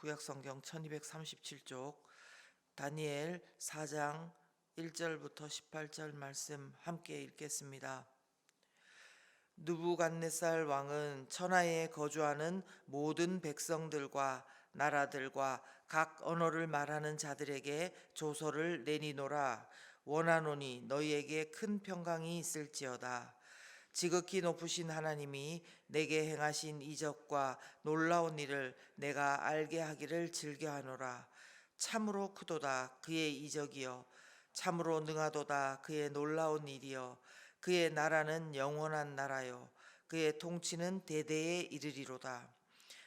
구약성경 1237쪽 다니엘 4장 1절부터 18절 말씀 함께 읽겠습니다. 느부갓네살 왕은 천하에 거주하는 모든 백성들과 나라들과 각 언어를 말하는 자들에게 조서를 내리노라. 원하노니 너희에게 큰 평강이 있을지어다. 지극히 높으신 하나님이 내게 행하신 이적과 놀라운 일을 내가 알게 하기를 즐겨하노라. 참으로 크도다 그의 이적이여, 참으로 능하도다 그의 놀라운 일이여. 그의 나라는 영원한 나라요, 그의 통치는 대대에 이르리로다.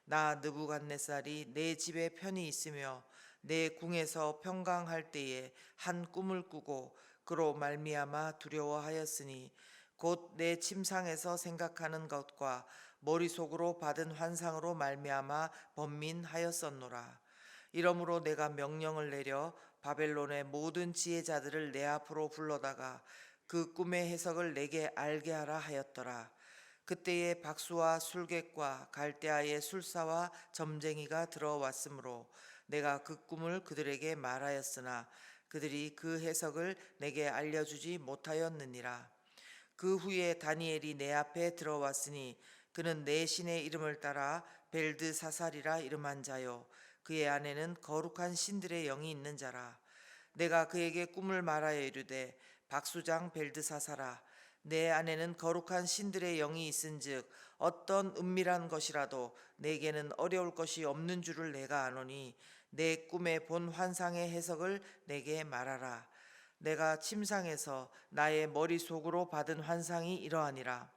나 느부갓네살이 내 집에 편히 있으며 내 궁에서 평강할 때에 한 꿈을 꾸고 그로 말미암아 두려워하였으니 곧 내 침상에서 생각하는 것과 머릿속으로 받은 환상으로 말미암아 번민하였었노라. 이러므로 내가 명령을 내려 바벨론의 모든 지혜자들을 내 앞으로 불러다가 그 꿈의 해석을 내게 알게 하라 하였더라. 그때에 박수와 술객과 갈대아의 술사와 점쟁이가 들어왔으므로 내가 그 꿈을 그들에게 말하였으나 그들이 그 해석을 내게 알려주지 못하였느니라. 그 후에 다니엘이 내 앞에 들어왔으니 그는 내 신의 이름을 따라 벨드사살이라 이름한 자요, 그의 안에는 거룩한 신들의 영이 있는 자라. 내가 그에게 꿈을 말하여 이르되 박수장 벨드사살아, 내 안에는 거룩한 신들의 영이 있은즉 어떤 은밀한 것이라도 내게는 어려울 것이 없는 줄을 내가 아노니 내 꿈에 본 환상의 해석을 내게 말하라. 내가 침상에서 나의 머릿속으로 받은 환상이 이러하니라.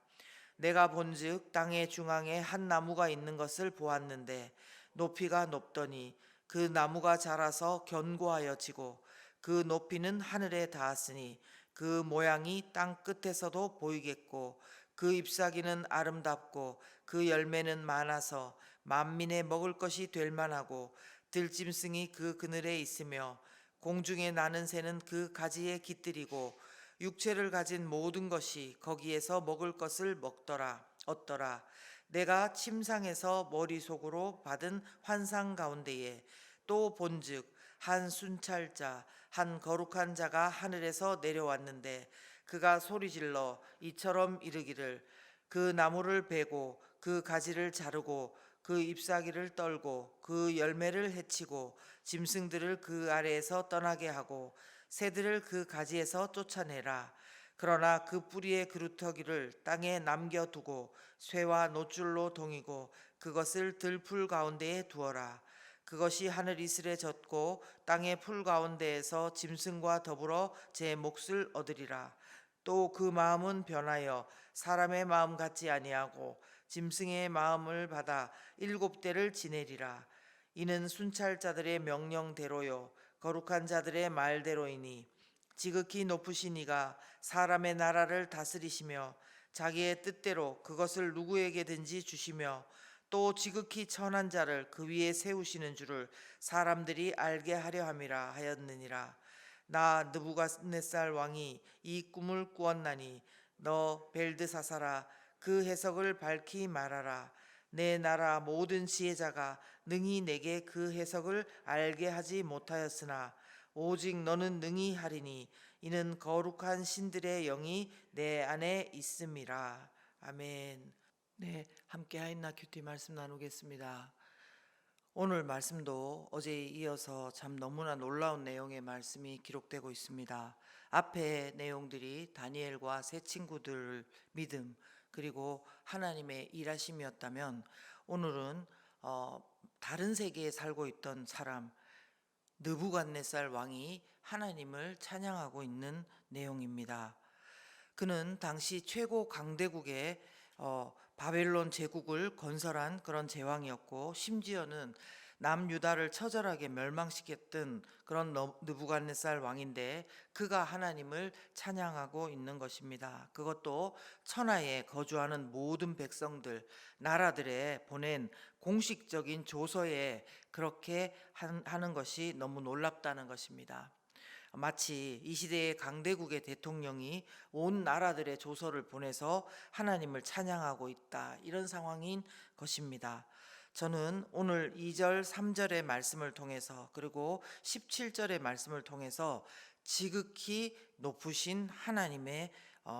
내가 본즉 땅의 중앙에 한 나무가 있는 것을 보았는데 높이가 높더니 그 나무가 자라서 견고하여 지고 그 높이는 하늘에 닿았으니 그 모양이 땅 끝에서도 보이겠고 그 잎사귀는 아름답고 그 열매는 많아서 만민의 먹을 것이 될 만하고 들짐승이 그 그늘에 있으며 공중에 나는 새는 그 가지에 깃들이고 육체를 가진 모든 것이 거기에서 먹을 것을 먹더라 얻더라. 내가 침상에서 머릿속으로 받은 환상 가운데에 또 본즉 한 순찰자 한 거룩한 자가 하늘에서 내려왔는데 그가 소리질러 이처럼 이르기를 그 나무를 베고 그 가지를 자르고 그 잎사귀를 떨고 그 열매를 해치고 짐승들을 그 아래에서 떠나게 하고 새들을 그 가지에서 쫓아내라. 그러나 그 뿌리의 그루터기를 땅에 남겨두고 쇠와 노줄로 동이고 그것을 들풀 가운데에 두어라. 그것이 하늘 이슬에 젖고 땅의 풀 가운데에서 짐승과 더불어 제 몫을 얻으리라. 또 그 마음은 변하여 사람의 마음 같지 아니하고 짐승의 마음을 받아 7대를 지내리라. 이는 순찰자들의 명령대로요 거룩한 자들의 말대로이니 지극히 높으신 이가 사람의 나라를 다스리시며 자기의 뜻대로 그것을 누구에게든지 주시며 또 지극히 천한 자를 그 위에 세우시는 줄을 사람들이 알게 하려 함이라 하였느니라. 나 느부갓네살 왕이 이 꿈을 꾸었나니 너 벨드사살아, 그 해석을 밝히 말하라. 내 나라 모든 지혜자가 능히 내게 그 해석을 알게 하지 못하였으나 오직 너는 능히 하리니 이는 거룩한 신들의 영이 내 안에 있음이라. 아멘. 네, 함께 하인나 큐티 말씀 나누겠습니다. 오늘 말씀도 어제에 이어서 참 너무나 놀라운 내용의 말씀이 기록되고 있습니다. 앞에 내용들이 다니엘과 세 친구들 믿음 그리고 하나님의 일하심이었다면 오늘은 다른 세계에 살고 있던 사람 느부갓네살 왕이 하나님을 찬양하고 있는 내용입니다. 그는 당시 최고 강대국의 바벨론 제국을 건설한 그런 제왕이었고 심지어는 남유다를 처절하게 멸망시켰던 그런 느부갓네살 왕인데 그가 하나님을 찬양하고 있는 것입니다. 그것도 천하에 거주하는 모든 백성들, 나라들에 보낸 공식적인 조서에 그렇게 하는 것이 너무 놀랍다는 것입니다. 마치 이 시대의 강대국의 대통령이 온 나라들의 조서를 보내서 하나님을 찬양하고 있다, 이런 상황인 것입니다. 저는 오늘 2절, 3절의 말씀을 통해서 그리고 17절의 말씀을 통해서 지극히 높으신 하나님의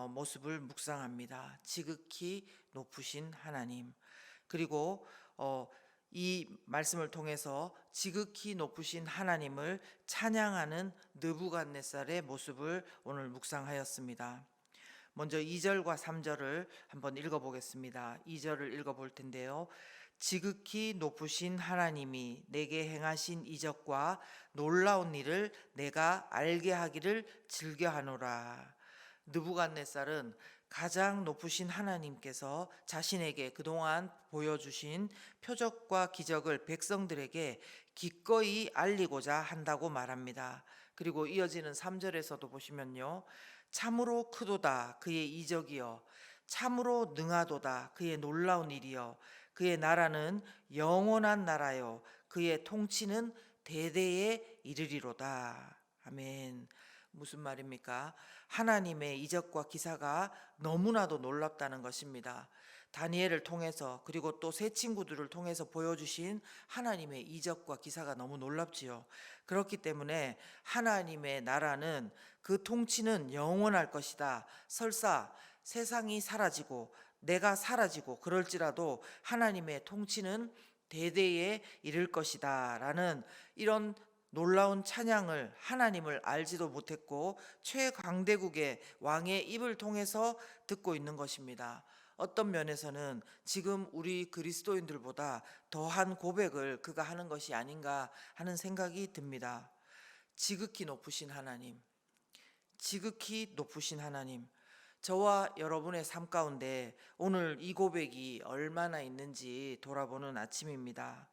모습을 묵상합니다. 지극히 높으신 하나님. 그리고 이 말씀을 통해서 지극히 높으신 하나님을 찬양하는 느부갓네살의 모습을 오늘 묵상하였습니다. 먼저 2절과 3절을 한번 읽어보겠습니다. 2절을 읽어볼 텐데요. 지극히 높으신 하나님이 내게 행하신 이적과 놀라운 일을 내가 알게 하기를 즐겨하노라. 느부갓네살은 가장 높으신 하나님께서 자신에게 그동안 보여주신 표적과 기적을 백성들에게 기꺼이 알리고자 한다고 말합니다. 그리고 이어지는 3절에서도 보시면요. 참으로 크도다 그의 이적이여, 참으로 능하도다 그의 놀라운 일이여, 그의 나라는 영원한 나라요, 그의 통치는 대대에 이르리로다. 아멘. 무슨 말입니까? 하나님의 이적과 기사가 너무나도 놀랍다는 것입니다. 다니엘을 통해서 그리고 또 세 친구들을 통해서 보여주신 하나님의 이적과 기사가 너무 놀랍지요. 그렇기 때문에 하나님의 나라는 그 통치는 영원할 것이다. 설사 세상이 사라지고 내가 사라지고 그럴지라도 하나님의 통치는 대대에 이를 것이다 라는 이런 놀라운 찬양을 하나님을 알지도 못했고 최강대국의 왕의 입을 통해서 듣고 있는 것입니다. 어떤 면에서는 지금 우리 그리스도인들보다 더한 고백을 그가 하는 것이 아닌가 하는 생각이 듭니다. 지극히 높으신 하나님, 지극히 높으신 하나님, 저와 여러분의 삶 가운데 오늘 이 고백이 얼마나 있는지 돌아보는 아침입니다.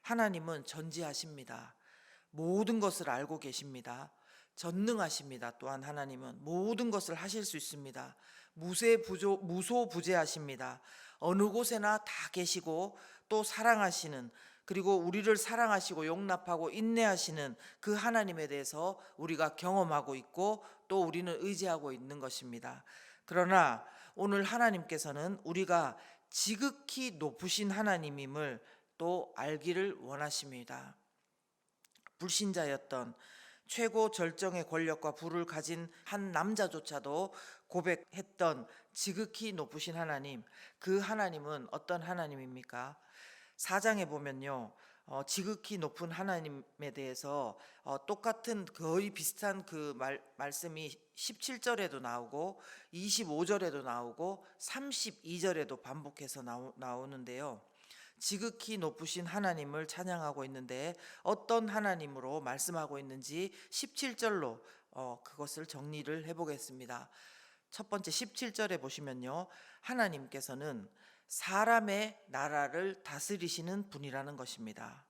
하나님은 전지하십니다. 모든 것을 알고 계십니다. 전능하십니다. 또한 하나님은 모든 것을 하실 수 있습니다. 무소부재하십니다. 어느 곳에나 다 계시고 또 사랑하시는, 그리고 우리를 사랑하시고 용납하고 인내하시는 그 하나님에 대해서 우리가 경험하고 있고 또 우리는 의지하고 있는 것입니다. 그러나 오늘 하나님께서는 우리가 지극히 높으신 하나님임을 또 알기를 원하십니다. 불신자였던 최고 절정의 권력과 부를 가진 한 남자조차도 고백했던 지극히 높으신 하나님, 그 하나님은 어떤 하나님입니까? 4장에 보면요, 지극히 높은 하나님에 대해서 똑같은 거의 비슷한 그 말씀이 17절에도 나오고 25절에도 나오고 32절에도 반복해서 나오는데요. 지극히 높으신 하나님을 찬양하고 있는데 어떤 하나님으로 말씀하고 있는지 17절로 그것을 정리를 해보겠습니다. 첫 번째 17절에 보시면요, 하나님께서는 사람의 나라를 다스리시는 분이라는 것입니다.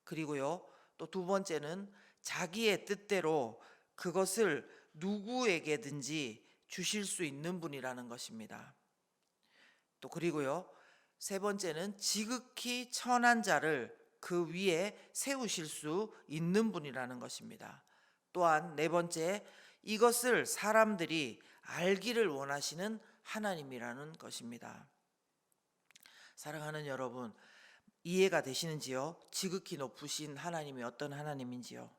그리고요, 또 두 번째는 자기의 뜻대로 그것을 누구에게든지 주실 수 있는 분이라는 것입니다. 또 그리고요, 세 번째는 지극히 천한 자를 그 위에 세우실 수 있는 분이라는 것입니다. 또한 네 번째, 이것을 사람들이 알기를 원하시는 하나님이라는 것입니다. 사랑하는 여러분, 이해가 되시는지요? 지극히 높으신 하나님이 어떤 하나님인지요?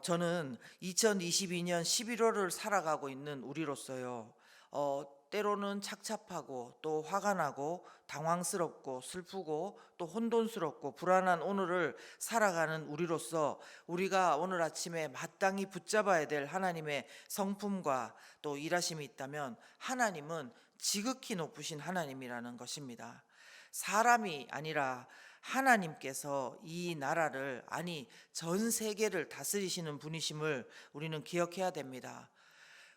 저는 2022년 11월을 살아가고 있는 우리로서요, 때로는 착잡하고 또 화가 나고 당황스럽고 슬프고 또 혼돈스럽고 불안한 오늘을 살아가는 우리로서 우리가 오늘 아침에 마땅히 붙잡아야 될 하나님의 성품과 또 일하심이 있다면 하나님은 지극히 높으신 하나님이라는 것입니다. 사람이 아니라 하나님께서 이 나라를, 아니 전 세계를 다스리시는 분이심을 우리는 기억해야 됩니다.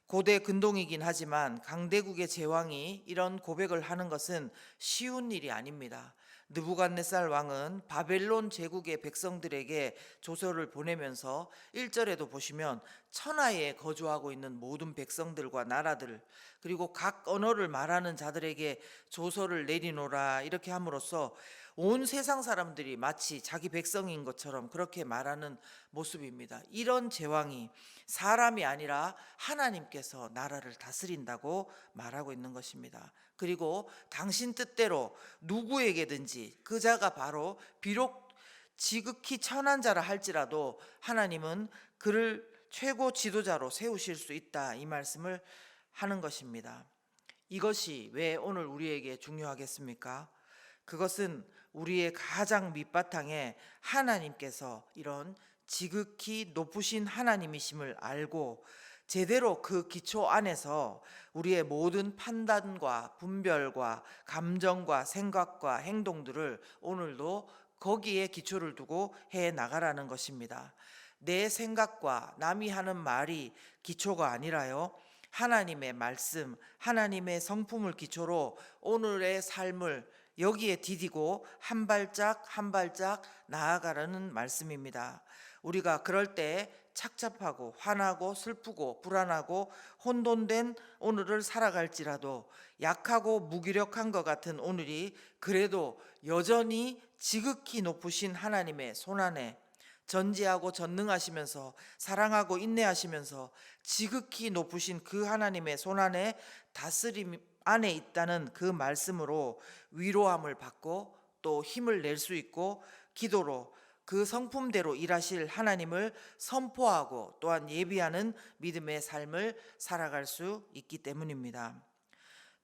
고대 근동이긴 하지만 강대국의 제왕이 이런 고백을 하는 것은 쉬운 일이 아닙니다. 느부갓네살 왕은 바벨론 제국의 백성들에게 조서를 보내면서 1절에도 보시면 천하에 거주하고 있는 모든 백성들과 나라들, 그리고 각 언어를 말하는 자들에게 조서를 내리노라 이렇게 함으로써 온 세상 사람들이 마치 자기 백성인 것처럼 그렇게 말하는 모습입니다. 이런 제왕이 사람이 아니라 하나님께서 나라를 다스린다고 말하고 있는 것입니다. 그리고 당신 뜻대로 누구에게든지 누구든지 그 자가 바로 비록 지극히 천한 자라 할지라도 하나님은 그를 최고 지도자로 세우실 수 있다, 이 말씀을 하는 것입니다. 이것이 왜 오늘 우리에게 중요하겠습니까? 그것은 우리의 가장 밑바탕에 하나님께서 이런 지극히 높으신 하나님이심을 알고 제대로 그 기초 안에서 우리의 모든 판단과 분별과 감정과 생각과 행동들을 오늘도 거기에 기초를 두고 해 나가라는 것입니다. 내 생각과 남이 하는 말이 기초가 아니라요, 하나님의 말씀, 하나님의 성품을 기초로 오늘의 삶을 여기에 디디고 한 발짝 한 발짝 나아가라는 말씀입니다. 우리가 그럴 때 착잡하고 화나고 슬프고 불안하고 혼돈된 오늘을 살아갈지라도 약하고 무기력한 것 같은 오늘이 그래도 여전히 지극히 높으신 하나님의 손안에, 전지하고 전능하시면서 사랑하고 인내하시면서 지극히 높으신 그 하나님의 손안에 다스림 안에 있다는 그 말씀으로 위로함을 받고 또 힘을 낼 수 있고 기도로 그 성품대로 일하실 하나님을 선포하고 또한 예비하는 믿음의 삶을 살아갈 수 있기 때문입니다.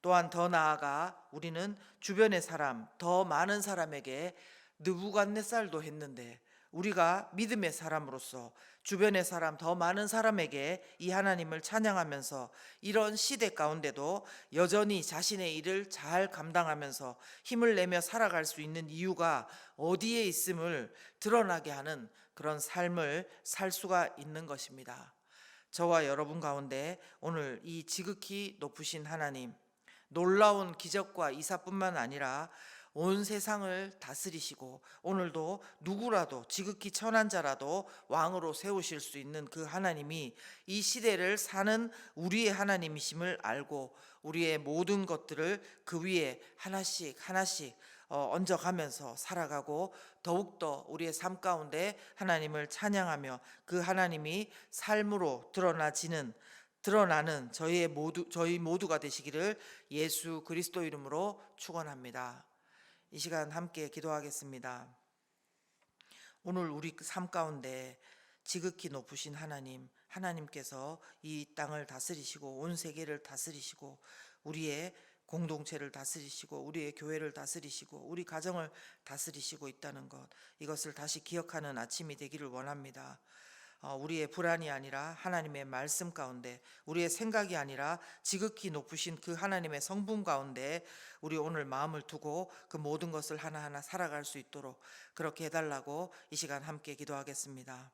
또한 더 나아가 우리는 주변의 사람, 더 많은 사람에게 느부갓네살도 했는데 우리가 믿음의 사람으로서 주변의 사람, 더 많은 사람에게 이 하나님을 찬양하면서 이런 시대 가운데도 여전히 자신의 일을 잘 감당하면서 힘을 내며 살아갈 수 있는 이유가 어디에 있음을 드러나게 하는 그런 삶을 살 수가 있는 것입니다. 저와 여러분 가운데 오늘 이 지극히 높으신 하나님, 놀라운 기적과 이사뿐만 아니라 온 세상을 다스리시고 오늘도 누구라도 지극히 천한 자라도 왕으로 세우실 수 있는 그 하나님이 이 시대를 사는 우리의 하나님이심을 알고 우리의 모든 것들을 그 위에 하나씩 하나씩 얹어가면서 살아가고 더욱더 우리의 삶 가운데 하나님을 찬양하며 그 하나님이 삶으로 드러나는 저희 모두가 되시기를 예수 그리스도 이름으로 축원합니다. 이 시간 함께 기도하겠습니다. 오늘 우리 삶 가운데 지극히 높으신 하나님께서 이 땅을 다스리시고 온 세계를 다스리시고 우리의 공동체를 다스리시고 우리의 교회를 다스리시고 우리 가정을 다스리시고 있다는 것, 이것을 다시 기억하는 아침이 되기를 원합니다. 우리의 불안이 아니라 하나님의 말씀 가운데, 우리의 생각이 아니라 지극히 높으신 그 하나님의 성분 가운데 우리 오늘 마음을 두고 그 모든 것을 하나하나 살아갈 수 있도록 그렇게 해달라고 이 시간 함께 기도하겠습니다.